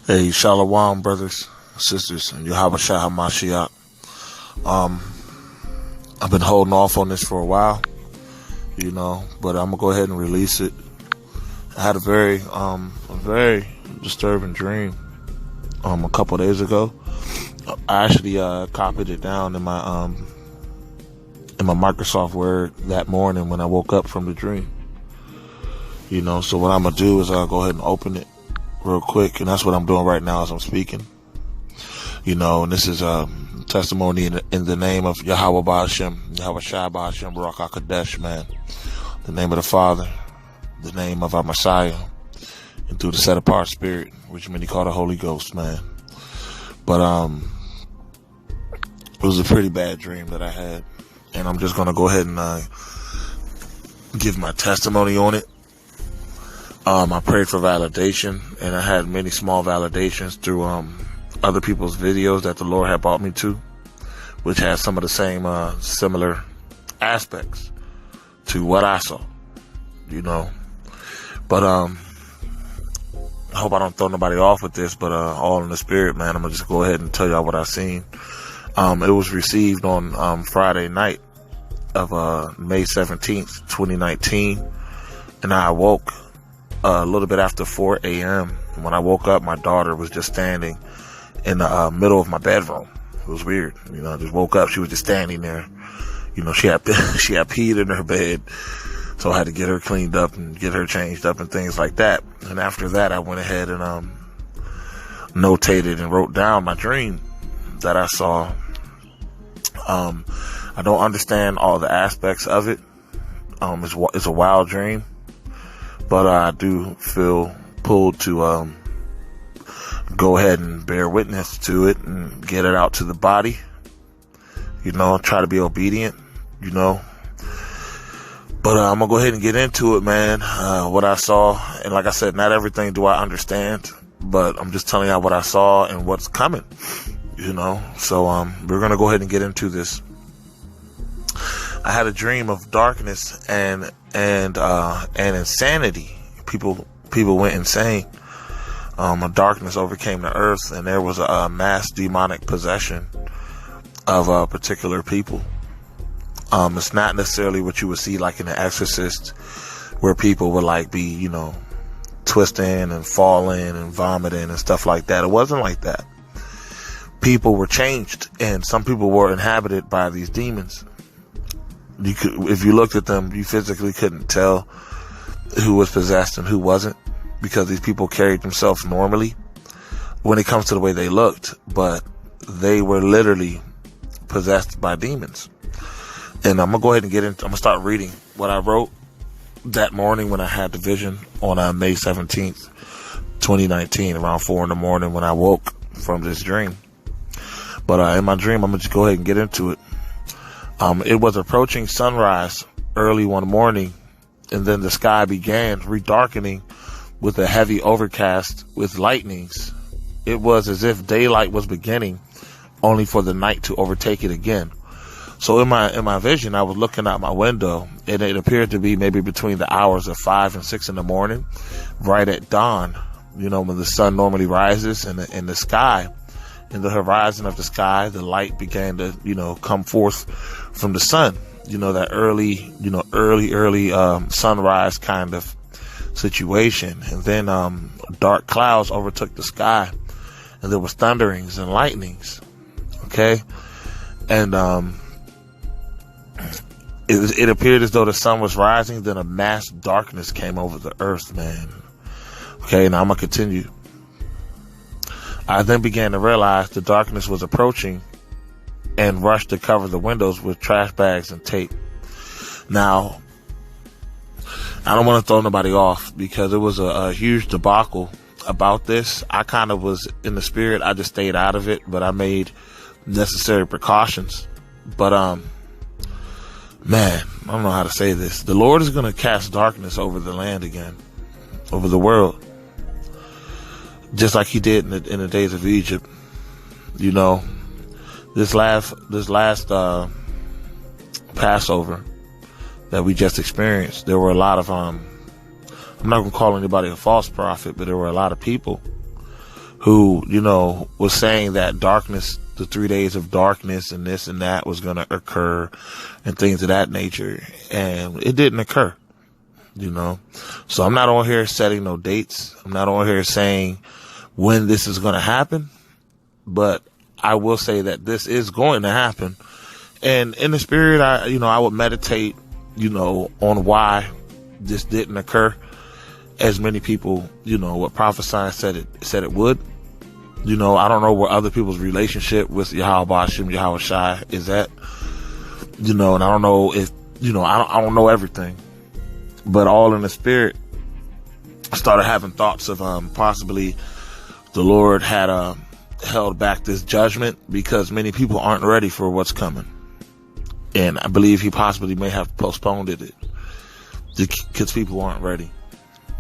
Hey, Shalom, brothers, sisters, and Yahweh Shah HaMashiach. I've been holding off on this for a while, but I'm gonna go ahead and release it. I had a very disturbing dream, a couple of days ago. I actually, copied it down in my Microsoft Word that morning when I woke up from the dream. So what I'm gonna do is I'll go ahead and open it real quick, and that's what I'm doing right now as I'm speaking. And this is a testimony in the name of Yahweh Ba'ashem, Yahweh Shai Ba'ashem, Barak HaKadosh, man. The name of the Father, the name of our Messiah, and through the set apart spirit, which many call the Holy Ghost, man. But it was a pretty bad dream that I had, and I'm just gonna go ahead and give my testimony on it. I prayed for validation, and I had many small validations through other people's videos that the Lord had brought me to, which had some of the same similar aspects to what I saw, But I hope I don't throw nobody off with this, but all in the spirit, man. I'm gonna just go ahead and tell y'all what I seen. It was received on Friday night of May 17th, 2019, and I awoke a little bit after 4 a.m. When I woke up, my daughter was just standing in the middle of my bedroom. It was weird. I just woke up. She was just standing there. She had peed in her bed. So I had to get her cleaned up and get her changed up and things like that. And after that, I went ahead and notated and wrote down my dream that I saw. I don't understand all the aspects of it. It's a wild dream. But I do feel pulled to go ahead and bear witness to it and get it out to the body. Try to be obedient, But I'm going to go ahead and get into it, man. What I saw. And like I said, not everything do I understand. But I'm just telling you what I saw and what's coming, So we're going to go ahead and get into this. I had a dream of darkness and insanity. People went insane. A darkness overcame the earth, and there was a mass demonic possession of particular people. It's not necessarily what you would see like in The Exorcist, where people would be, twisting and falling and vomiting and stuff like that. It wasn't like that. People were changed, and some people were inhabited by these demons. If you looked at them, you physically couldn't tell who was possessed and who wasn't, because these people carried themselves normally when it comes to the way they looked, but they were literally possessed by demons. And I'm gonna go ahead and I'm gonna start reading what I wrote that morning when I had the vision on May 17th, 2019, around 4 a.m. when I woke from this dream. But in my dream, I'm gonna just go ahead and get into it. It was approaching sunrise early one morning, and then the sky began redarkening with a heavy overcast with lightnings. It was as if daylight was beginning, only for the night to overtake it again. So in my vision, I was looking out my window, and it appeared to be maybe between the hours of 5 and 6 in the morning, right at dawn, when the sun normally rises, and in the sky, in the horizon of the sky, the light began to, come forth from the sun, that early sunrise kind of situation. And then, dark clouds overtook the sky, and there was thunderings and lightnings. Okay. And, it appeared as though the sun was rising, then a mass darkness came over the earth, man. Okay. Now I'm going to continue. I then began to realize the darkness was approaching and rushed to cover the windows with trash bags and tape. Now, I don't want to throw nobody off, because it was a huge debacle about this. I kind of was in the spirit. I just stayed out of it, but I made necessary precautions. But, man, I don't know how to say this. The Lord is going to cast darkness over the land again, over the world. Just like he did in the days of Egypt. This last Passover that we just experienced, there were a lot of, I'm not going to call anybody a false prophet, but there were a lot of people who, was saying that darkness, the 3 days of darkness and this and that was going to occur and things of that nature. And it didn't occur, So I'm not on here setting no dates. I'm not on here saying when this is going to happen, but I will say that this is going to happen. And in the spirit, I would meditate, on why this didn't occur, as many people, what prophesying said it would. I don't know where other people's relationship with Yahweh Bashem, Yahweh Shai is at, and I don't know if, I don't know everything, but all in the spirit, I started having thoughts of, possibly the Lord had, held back this judgment because many people aren't ready for what's coming. And I believe he possibly may have postponed it because people aren't ready.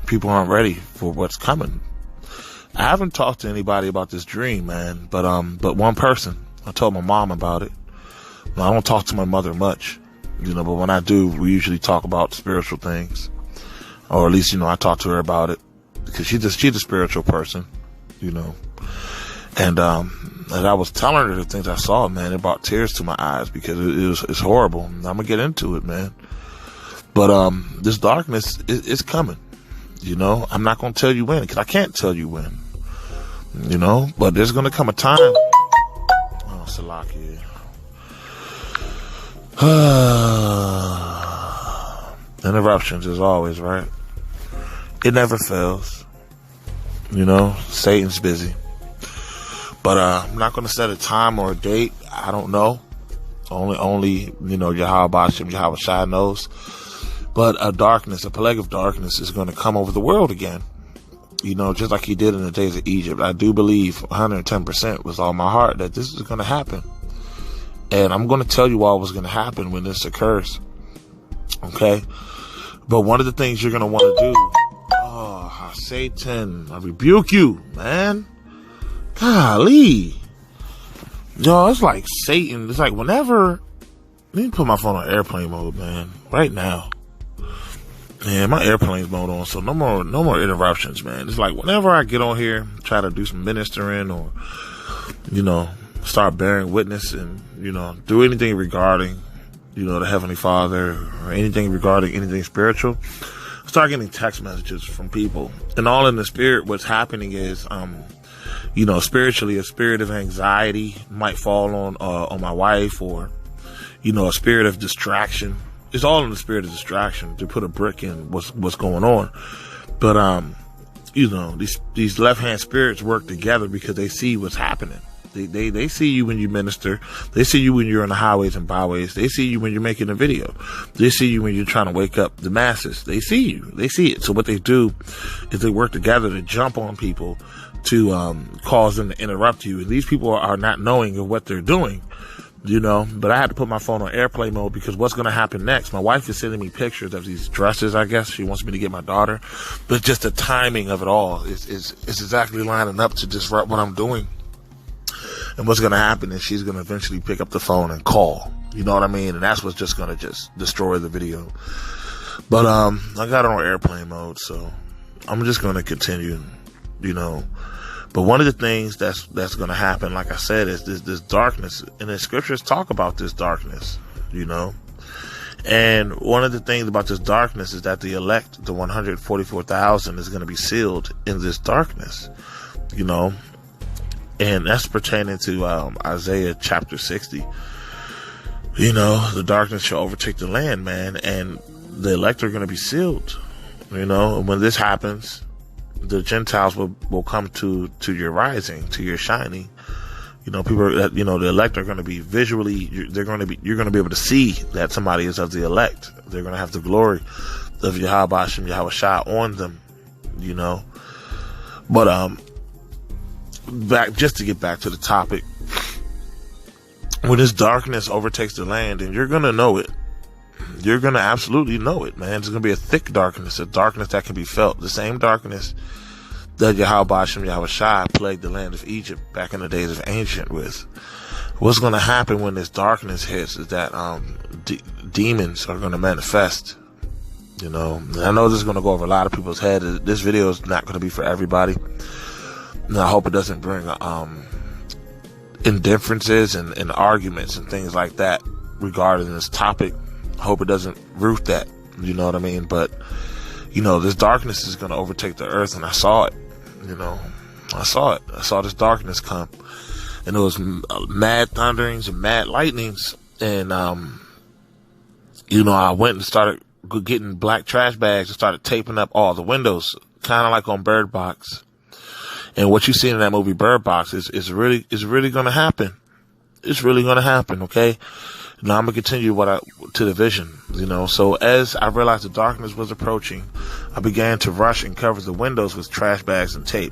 People aren't ready for what's coming. I haven't talked to anybody about this dream, man, but one person. I told my mom about it. I don't talk to my mother much, but when I do, we usually talk about spiritual things, or at least, I talk to her about it because she's a spiritual person, and as I was telling her the things I saw, man, it brought tears to my eyes because it's horrible. I'm gonna get into it, man. But this darkness is coming. I'm not gonna tell you when because I can't tell you when. But there's gonna come a time. Oh, Salaki. Interruptions as always, right? It never fails. Satan's busy. But I'm not going to set a time or a date. I don't know. Only Yahweh Bashem, Yahweh Shai knows. But a plague of darkness is going to come over the world again. Just like he did in the days of Egypt. I do believe 110% with all my heart that this is going to happen. And I'm going to tell you all what's going to happen when this occurs. Okay? But one of the things you're going to want to do, Satan, I rebuke you, man. Golly. It's like Satan. It's like whenever, let me put my phone on airplane mode, man, right now. Yeah, my airplane's mode on, so no more interruptions, man. It's like whenever I get on here, try to do some ministering or, start bearing witness and, do anything regarding, the Heavenly Father or anything regarding anything spiritual, start getting text messages from people. And all in the spirit, what's happening is, spiritually, a spirit of anxiety might fall on my wife, or, a spirit of distraction. It's all in the spirit of distraction to put a brick in what's going on. But, these left-hand spirits work together because they see what's happening. They see you when you minister. They see you when you're on the highways and byways. They see you when you're making a video. They see you when you're trying to wake up the masses. They see you. They see it. So what they do is they work together to jump on people to cause them to interrupt you. And these people are not knowing of what they're doing, But I had to put my phone on airplane mode because what's going to happen next? My wife is sending me pictures of these dresses, I guess. She wants me to get my daughter. But just the timing of it all is exactly lining up to disrupt what I'm doing. And what's going to happen is she's going to eventually pick up the phone and call. You know what I mean? And that's what's just going to just destroy the video. But I got it on airplane mode, so I'm just going to continue, But one of the things that's going to happen, like I said, is this darkness. And the scriptures talk about this darkness, And one of the things about this darkness is that the elect, the 144,000, is going to be sealed in this darkness, And that's pertaining to Isaiah chapter 60. The darkness shall overtake the land, man, and the elect are going to be sealed. And when this happens, the Gentiles will come to your rising, to your shining. People that, the elect are going to be visually, you're going to be able to see that somebody is of the elect. They're going to have the glory of Yahweh Bashem, Yahweh Shai on them, But, just to get back to the topic, when this darkness overtakes the land, and you're going to know it, you're going to absolutely know it, man. It's going to be a thick darkness, a darkness that can be felt. The same darkness that Yahweh Bashem, Yahweh Shai plagued the land of Egypt back in the days of ancient with. What's going to happen when this darkness hits is that demons are going to manifest. And I know this is going to go over a lot of people's heads. This video is not going to be for everybody. And I hope it doesn't bring indifferences and arguments and things like that regarding this topic. I hope it doesn't root that. You know what I mean? But, this darkness is going to overtake the earth, and I saw it. I saw it. I saw this darkness come. And it was mad thunderings and mad lightnings. And, I went and started getting black trash bags and started taping up all the windows, kind of like on Bird Box. And what you see in that movie Bird Box is really going to happen. It's really going to happen. Okay. Now I'm going to continue to the vision, So as I realized the darkness was approaching, I began to rush and cover the windows with trash bags and tape.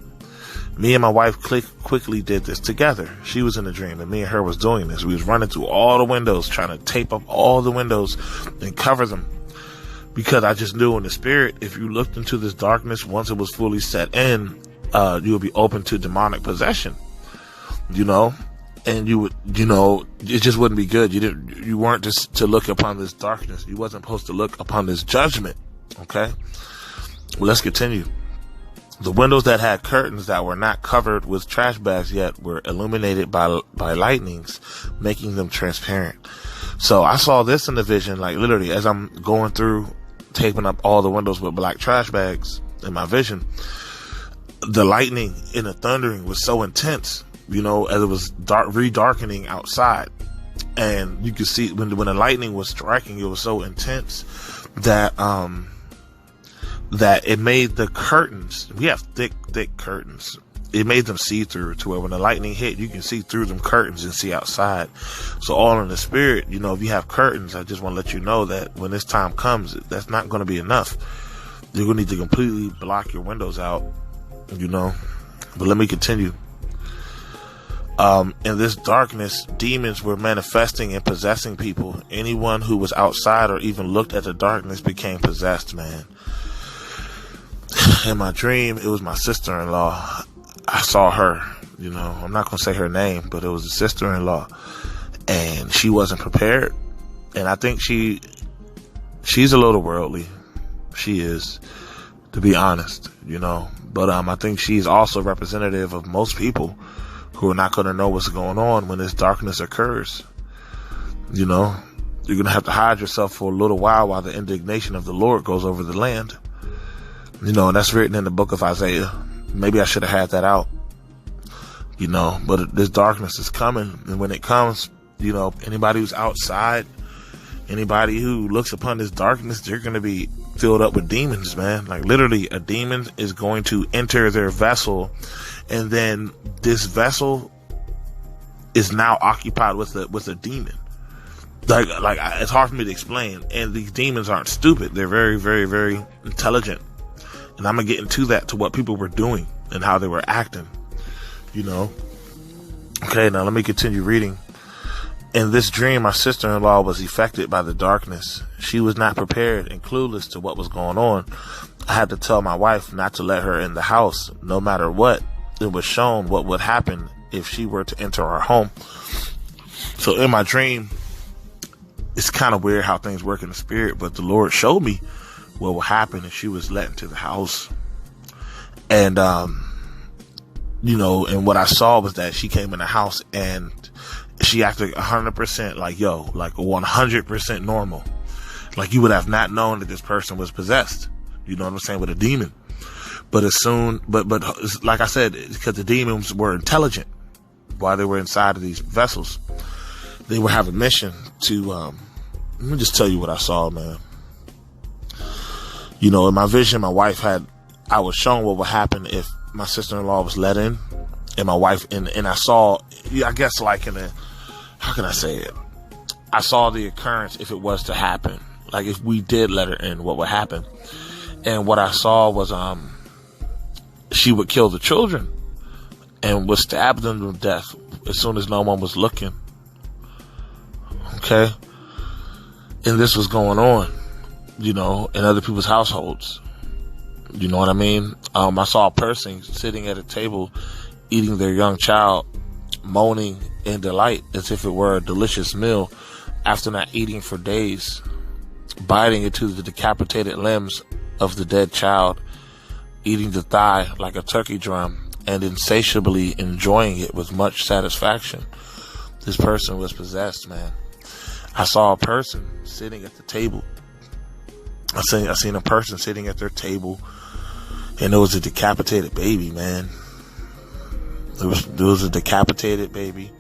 Me and my wife quickly did this together. She was in the dream and me and her was doing this. We was running through all the windows, trying to tape up all the windows and cover them. Because I just knew in the spirit, if you looked into this darkness, once it was fully set in, you would be open to demonic possession, and you would, it just wouldn't be good. You weren't just to look upon this darkness. You wasn't supposed to look upon this judgment. Okay. Well, let's continue. The windows that had curtains that were not covered with trash bags yet were illuminated by lightnings, making them transparent. So I saw this in the vision, like literally as I'm going through taping up all the windows with black trash bags in my vision. The lightning and the thundering was so intense, as it was redarkening outside. And you could see when the lightning was striking, it was so intense that it made the curtains, we have thick curtains. It made them see through to where when the lightning hit, you can see through them curtains and see outside. So all in the spirit, if you have curtains, I just want to let you know that when this time comes, that's not going to be enough. You're going to need to completely block your windows out. But let me continue. In this darkness, demons were manifesting and possessing people. Anyone who was outside or even looked at the darkness became possessed, man. In my dream, it was my sister-in-law. I saw her, I'm not going to say her name, but it was a sister-in-law, and she wasn't prepared. And I think she's a little worldly. She is, to be honest, but I think she's also representative of most people who are not going to know what's going on when this darkness occurs. You're going to have to hide yourself for a little while the indignation of the Lord goes over the land. And that's written in the book of Isaiah. Maybe I should have had that out. But this darkness is coming. And when it comes, anybody who's outside, anybody who looks upon this darkness, they're going to be filled up with demons, man. Like literally a demon is going to enter their vessel. And then this vessel is now occupied with a demon. Like it's hard for me to explain. And these demons aren't stupid. They're very, very, very intelligent. And I'm going to get into that, to what people were doing and how they were acting, Okay, now let me continue reading. In this dream, my sister-in-law was affected by the darkness. She was not prepared and clueless to what was going on. I had to tell my wife not to let her in the house, no matter what. It was shown what would happen if she were to enter our home. So in my dream, it's kind of weird how things work in the spirit, but the Lord showed me what will happen if she was let into the house. And, and what I saw was that she came in the house and she acted 100% like 100% normal. Like you would have not known that this person was possessed. You know what I'm saying? With a demon. But like I said, because the demons were intelligent while they were inside of these vessels, they would have a mission to, let me just tell you what I saw, man. In my vision, I was shown what would happen if my sister-in-law was let in, and my wife, and I saw, I guess how can I say it? I saw the occurrence if it was to happen. Like if we did let her in, what would happen? And what I saw was, she would kill the children and would stab them to death as soon as no one was looking. Okay? And this was going on, in other people's households. You know what I mean? I saw a person sitting at a table eating their young child, moaning in delight as if it were a delicious meal after not eating for days, biting into the decapitated limbs of the dead child, eating the thigh like a turkey drum, and insatiably enjoying it with much satisfaction. This person was possessed, man. I saw a person sitting at the table. I seen a person sitting at their table, and there was a decapitated baby, man. There was a decapitated baby,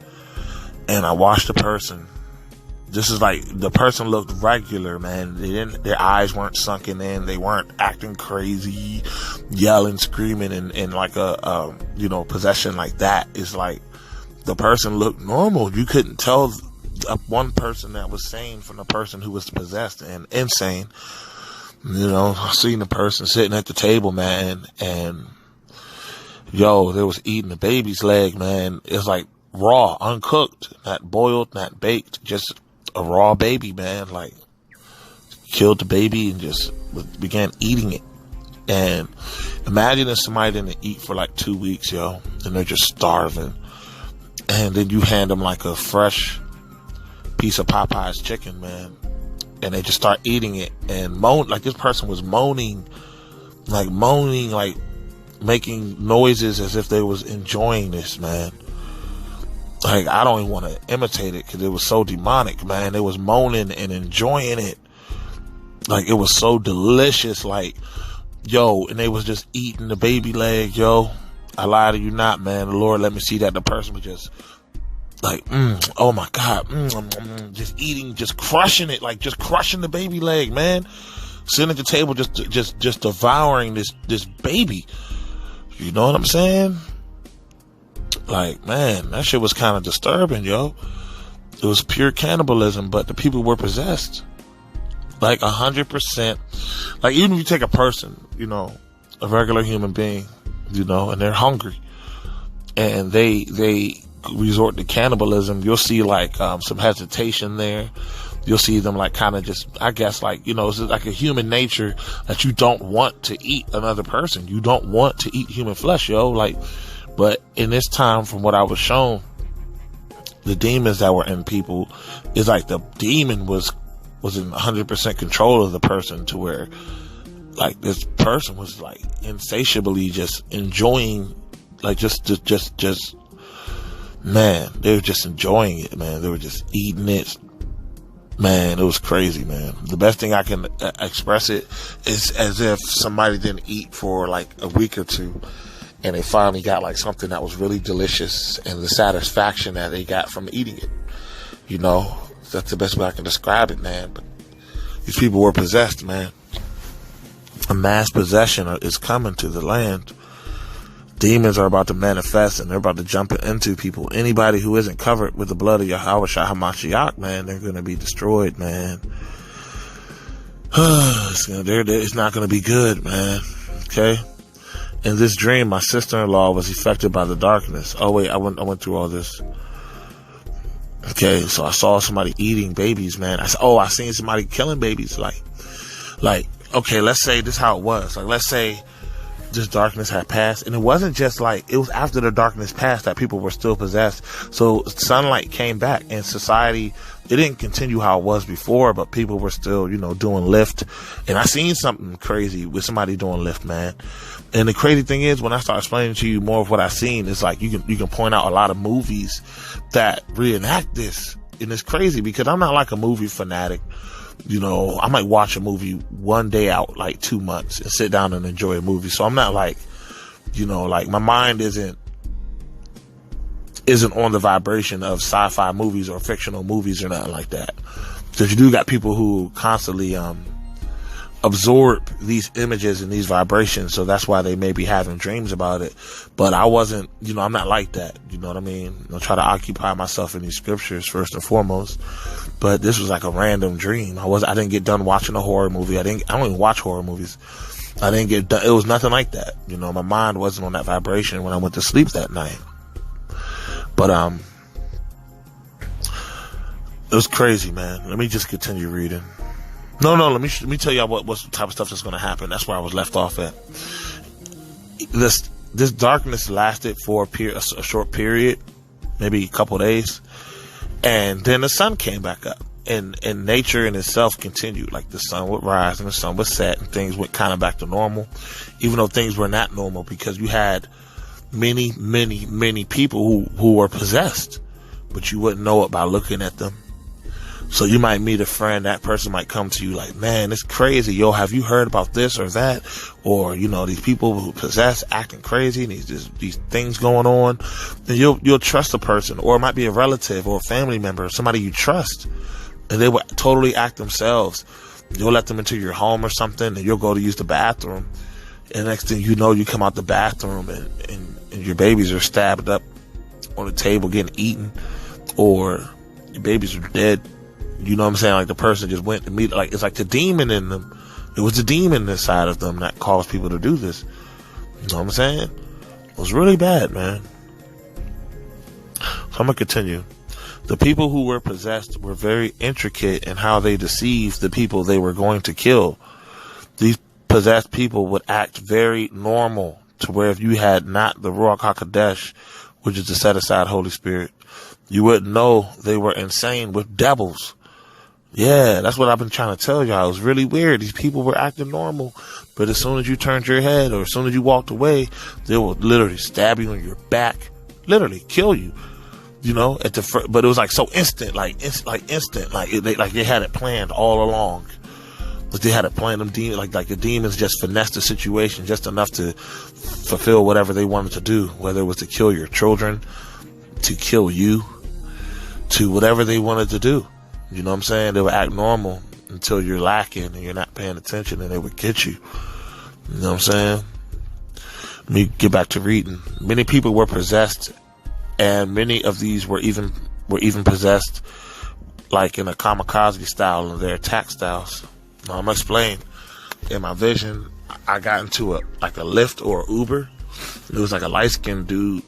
and I watched the person. This is like, the person looked regular, man. Their eyes weren't sunken in. They weren't acting crazy, yelling, screaming, and like a possession like that. It's like the person looked normal. You couldn't tell one person that was sane from the person who was possessed and insane. I seen the person sitting at the table, man, and they was eating the baby's leg, man. It's like raw, uncooked, not boiled, not baked, just a raw baby, man. Like, killed the baby and just began eating it. And imagine if somebody didn't eat for like 2 weeks, and they're just starving, and then you hand them like a fresh piece of Popeye's chicken, man, and they just start eating it and moan. Like, this person was moaning, like making noises as if they was enjoying this, man. Like, I don't even want to imitate it because it was so demonic, man. It was moaning and enjoying it. Like, it was so delicious. Like, and they was just eating the baby leg, I lie to you not, man. The Lord let me see that the person was just like, oh my God, just eating, just crushing it, like just crushing the baby leg, man. Sitting at the table, just devouring this baby. You know what I'm saying? Like, man, that shit was kind of disturbing, It was pure cannibalism, but the people were possessed. Like 100%. Like, even if you take a person, a regular human being, and they're hungry, and they resort to cannibalism, you'll see like some hesitation there. You'll see them like kind of just, I guess, like, it's like a human nature that you don't want to eat another person. You don't want to eat human flesh, like. But in this time, from what I was shown, the demons that were in people, it's like the demon was in 100% control of the person, to where like this person was like insatiably just enjoying, like just man, they were just enjoying it, man. They were just eating it, man. It was crazy, man. The best thing I can express it is as if somebody didn't eat for like a week or two, and they finally got like something that was really delicious, and the satisfaction that they got from eating it. That's the best way I can describe it, man. But these people were possessed, man. A mass possession is coming to the land. Demons are about to manifest, and they're about to jump into people. Anybody who isn't covered with the blood of Yahweh Shai HaMashiach, man, they're going to be destroyed, man. It's not going to be good, man. Okay? In this dream, my sister-in-law was affected by the darkness. Oh wait, I went through all this. Okay, so I saw somebody eating babies, man. I seen somebody killing babies. Like, okay, let's say this is how it was. Like, let's say this darkness had passed, and it wasn't just like, it was after the darkness passed that people were still possessed. So sunlight came back, and society, it didn't continue how it was before, but people were still, doing lift. And I seen something crazy with somebody doing lift, man. And the crazy thing is, when I start explaining to you more of what I seen, it's like you can point out a lot of movies that reenact this. And it's crazy because I'm not like a movie fanatic. I might watch a movie one day out like 2 months and sit down and enjoy a movie. So I'm not like, like my mind isn't on the vibration of sci-fi movies or fictional movies or nothing like that. Because you do got people who constantly absorb these images and these vibrations, so that's why they may be having dreams about it. But I wasn't, I'm not like that. You know what I mean? I try to occupy myself in these scriptures first and foremost. But this was like a random dream. I didn't get done watching a horror movie. I don't even watch horror movies. I didn't get done. It was nothing like that. My mind wasn't on that vibration when I went to sleep that night. But it was crazy, man. Let me just continue reading. No, let me tell y'all what's the type of stuff that's going to happen. That's where I was left off at. This darkness lasted for a short period, maybe a couple of days, and then the sun came back up, and nature in itself continued. Like, the sun would rise and the sun would set, and things went kind of back to normal, even though things were not normal, because you had many people who were possessed, but you wouldn't know it by looking at them. So you might meet a friend, that person might come to you like, man, it's crazy. Yo, have you heard about this or that? Or, these people who possess acting crazy and these things going on. And you'll trust a person, or it might be a relative or a family member, somebody you trust, and they will totally act themselves. You'll let them into your home or something, and you'll go to use the bathroom. And next thing you know, you come out the bathroom and your babies are stabbed up on the table getting eaten, or your babies are dead. You know what I'm saying? Like the person just went to meet, like it's like the demon in them. It was the demon inside of them that caused people to do this. You know what I'm saying? It was really bad, man. So I'm gonna continue. The people who were possessed were very intricate in how they deceived the people they were going to kill. These possessed people would act very normal, to where if you had not the Ruach HaKodesh, which is the set aside Holy Spirit, you wouldn't know they were insane with devils. Yeah, that's what I've been trying to tell y'all. It was really weird. These people were acting normal, but as soon as you turned your head or as soon as you walked away, they would literally stab you in your back, literally kill you. But it was like so instant, like instant, like they had it planned all along. But they had it planned. Them demons, like the demons, just finessed the situation just enough to fulfill whatever they wanted to do, whether it was to kill your children, to kill you, to whatever they wanted to do. You know what I'm saying? They would act normal until you're lacking and you're not paying attention, and they would get you. You know what I'm saying? Let me get back to reading. Many people were possessed, and many of these were even possessed like in a kamikaze style in their attack styles. Now, I'm gonna explain. In my vision, I got into a Lyft or Uber. It was like a light-skinned dude.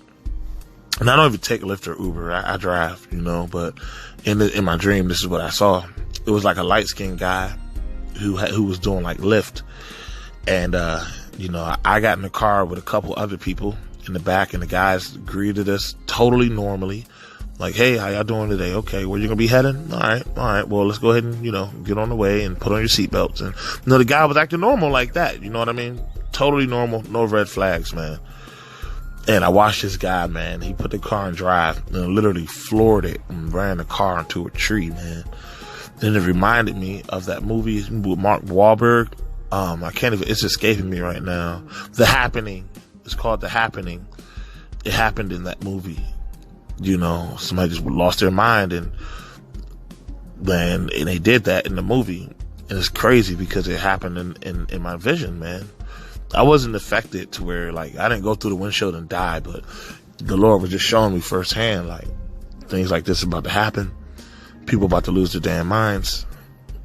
And I don't even take Lyft or Uber. I drive, but in my dream, this is what I saw. It was like a light-skinned guy who was doing like Lyft. And, I got in the car with a couple other people in the back, and the guys greeted us totally normally. Like, hey, how y'all doing today? Okay, where you gonna be heading? All right. Well, let's go ahead and, get on the way and put on your seatbelts. And, the guy was acting normal like that. You know what I mean? Totally normal. No red flags, man. And I watched this guy, man. He put the car in drive and literally floored it and ran the car into a tree, man. Then it reminded me of that movie with Mark Wahlberg. It's escaping me right now. The Happening. It's called The Happening. It happened in that movie. Somebody just lost their mind and they did that in the movie. And it's crazy because it happened in my vision, man. I wasn't affected to where, like, I didn't go through the windshield and die, but the Lord was just showing me firsthand, like, things like this about to happen. People about to lose their damn minds,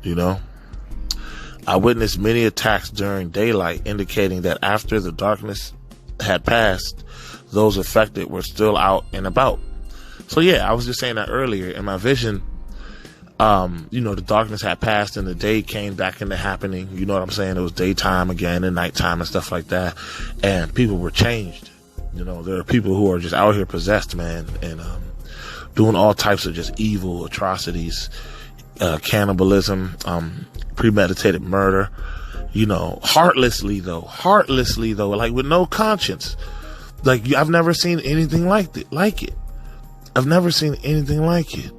I witnessed many attacks during daylight, indicating that after the darkness had passed, those affected were still out and about. So yeah, I was just saying that earlier. In my vision, the darkness had passed and the day came back into happening. You know what I'm saying? It was daytime again and nighttime and stuff like that. And people were changed. There are people who are just out here possessed, man, and doing all types of just evil atrocities, cannibalism, premeditated murder, heartlessly though, like with no conscience. Like, I've never seen anything like it. I've never seen anything like it.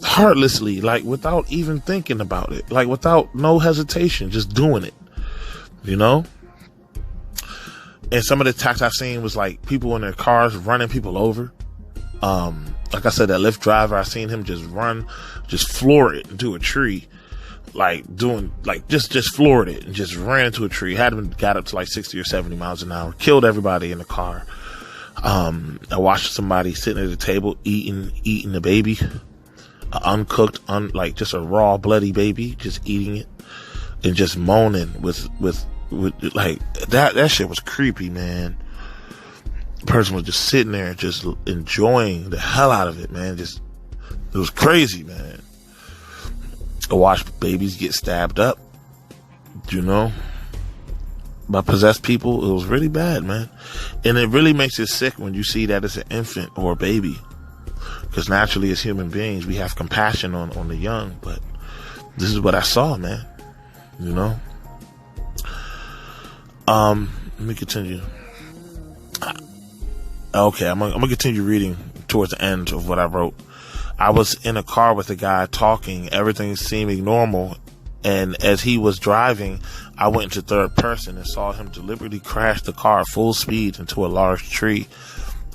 Heartlessly, like without even thinking about it, like without no hesitation, just doing it, And some of the attacks I've seen was like people in their cars running people over. Like I said, that Lyft driver, I seen him just floor it into a tree, just floored it and just ran into a tree. Got up to like 60 or 70 miles an hour, killed everybody in the car. I watched somebody sitting at the table eating the baby. Uncooked, just a raw bloody baby, just eating it and just moaning with like that shit was creepy, man. The person was just sitting there just enjoying the hell out of it, man. It was crazy, man. I watched babies get stabbed up, by possessed people. It was really bad, man. And it really makes it sick when you see that it's an infant or a baby. Because naturally, as human beings, we have compassion on the young. But this is what I saw, man. Let me continue. Okay, I'm gonna continue reading towards the end of what I wrote. I was in a car with a guy talking, everything seeming normal, and as he was driving, I went into third person and saw him deliberately crash the car at full speed into a large tree.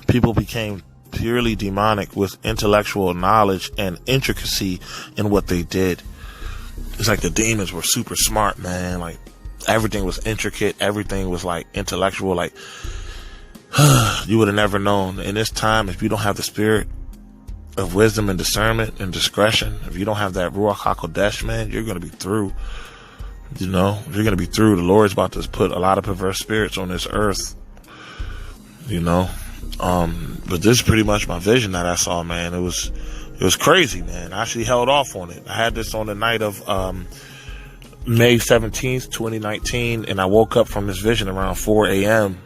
People became purely demonic with intellectual knowledge and intricacy in what they did. It's like the demons were super smart, man. Like, everything was intricate. Everything was like intellectual. Like, you would have never known. In this time, if you don't have the spirit of wisdom and discernment and discretion, if you don't have that Ruach HaKodesh, man, you're going to be through. You know, you're going to be through. The Lord's about to put a lot of perverse spirits on this earth. You know, but this is pretty much my vision that I saw, man. It was crazy, man. I actually held off on it. I had this on the night of May 17th, 2019, and I woke up from this vision around 4 a.m.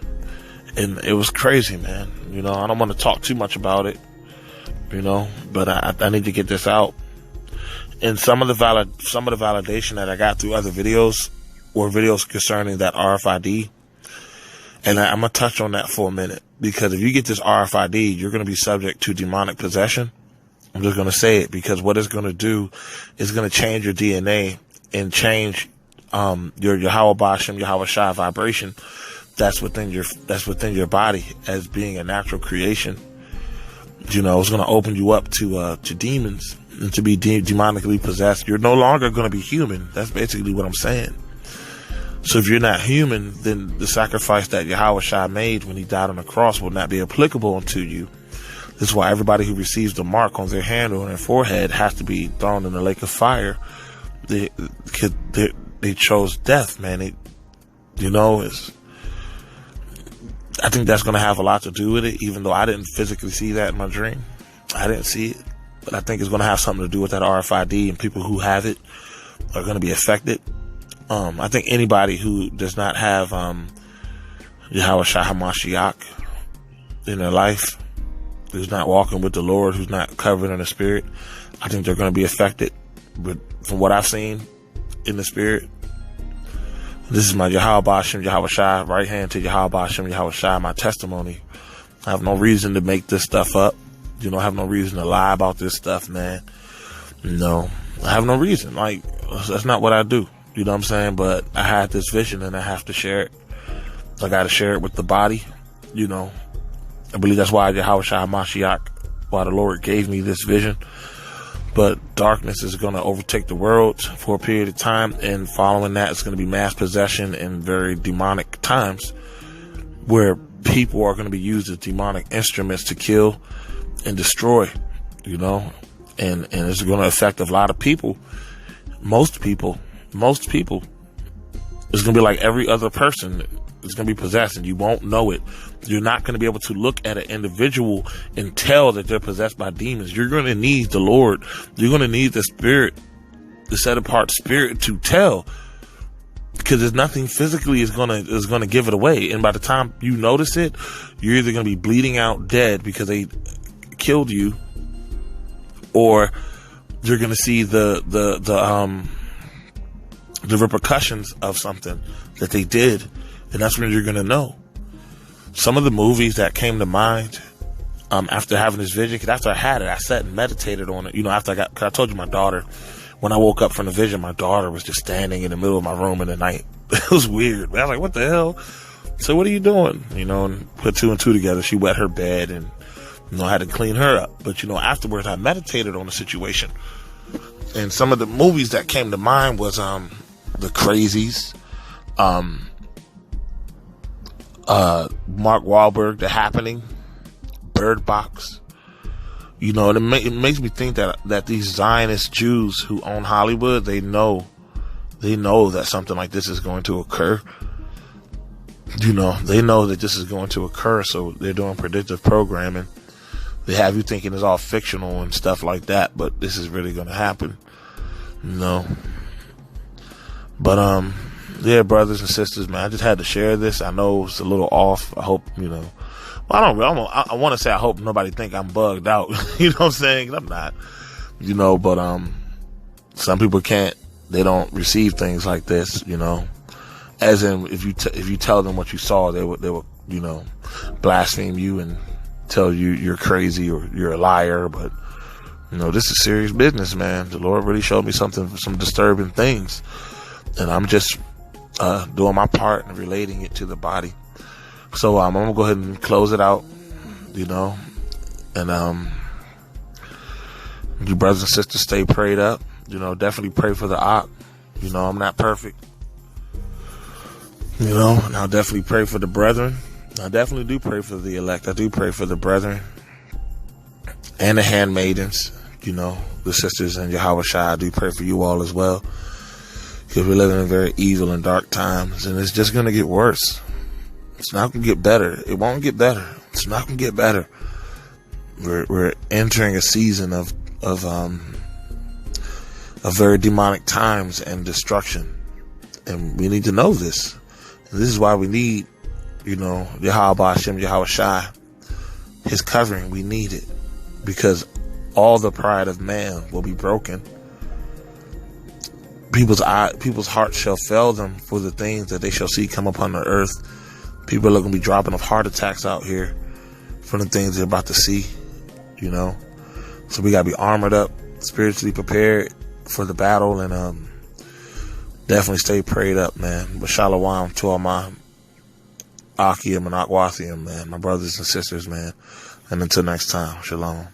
and it was crazy, man. You know, I don't want to talk too much about it, you know, but I need to get this out. And some of the validation that I got through other videos were videos concerning that RFID. And I'm going to touch on that for a minute, because if you get this RFID, you're going to be subject to demonic possession. I'm just going to say it, because what it's going to do is going to change your DNA and change your Yahweh Bashem, Yahweh Shai vibration that's within your body as being a natural creation. You know, it's going to open you up to demons and to be demonically possessed. You're no longer going to be human. That's basically what I'm saying. So if you're not human, then the sacrifice that Yahweh Shai made when he died on the cross will not be applicable unto you. This is why everybody who receives the mark on their hand or on their forehead has to be thrown in the lake of fire. They chose death, man. I think that's going to have a lot to do with it, even though I didn't physically see that in my dream. I didn't see it, but I think it's going to have something to do with that RFID, and people who have it are going to be affected. I think anybody who does not have Yahweh Shai HaMashiach in their life, who's not walking with the Lord, who's not covered in the Spirit, I think they're going to be affected. But from what I've seen in the Spirit, this is my Yahweh Bashem, Yahweh Shai, right hand to Yahweh Bashem, Yahweh Shai, my testimony. I have no reason to make this stuff up. You know, I have no reason to lie about this stuff, man. No, I have no reason. Like, that's not what I do. You know what I'm saying? But I had this vision and I have to share it. I got to share it with the body. You know, I believe that's why Yahweh Shai HaMashiach, why the Lord gave me this vision. But darkness is going to overtake the world for a period of time. And following that, it's going to be mass possession in very demonic times where people are going to be used as demonic instruments to kill and destroy, you know, and it's going to affect a lot of people. Most people. It's going to be like every other person is going to be possessed, and you won't know it. You're not going to be able to look at an individual and tell that they're possessed by demons. You're going to need the Lord. You're going to need the Spirit, the set apart Spirit, to tell, because there's nothing physically is going to give it away. And by the time you notice it, you're either going to be bleeding out dead because they killed you, or you're going to see the repercussions of something that they did, and that's when you're going to know. Some of the movies that came to mind after having this vision, because after I had it, I sat and meditated on it. You know, because I told you my daughter, when I woke up from the vision, my daughter was just standing in the middle of my room in the night. It was weird. I was like, what the hell? So what are you doing? You know, and put two and two together. She wet her bed, and, you know, I had to clean her up. But, you know, afterwards, I meditated on the situation. And some of the movies that came to mind was The Crazies, Mark Wahlberg, The Happening, Bird Box. You know, and it makes me think that these Zionist Jews who own Hollywood, they know that something like this is going to occur. You know, they know that this is going to occur, so they're doing predictive programming. They have you thinking it's all fictional and stuff like that, but this is really going to happen. You know. But, yeah, brothers and sisters, man, I just had to share this. I know it's a little off. I hope, you know, I want to say I hope nobody think I'm bugged out. You know what I'm saying? I'm not, you know, but, some people they don't receive things like this, you know, as in, if you tell them what you saw, they will, you know, blaspheme you and tell you you're crazy or you're a liar, but this is serious business, man. The Lord really showed me some disturbing things, and I'm just doing my part and relating it to the body. So I'm gonna go ahead and close it out, and you brothers and sisters, stay prayed up. Definitely pray for the op. I'm not perfect. And I'll definitely pray for the brethren. I definitely do pray for the elect. I do pray for the brethren and the handmaidens, the sisters in Yahweh Shai. I do pray for you all as well, because we're living in very evil and dark times, and it's just going to get worse. It's not going to get better. It won't get better. It's not going to get better. We're entering a season of very demonic times and destruction, and we need to know this. And this is why we need, Yahweh Hashem, Yahweh Shai, His covering. We need it, because all the pride of man will be broken. People's hearts shall fail them for the things that they shall see come upon the earth. People are going to be dropping of heart attacks out here from the things they're about to see, So we got to be armored up, spiritually prepared for the battle, and definitely stay prayed up, man. But shalom to all my Akim and Akwathium, man, my brothers and sisters, man. And until next time, shalom.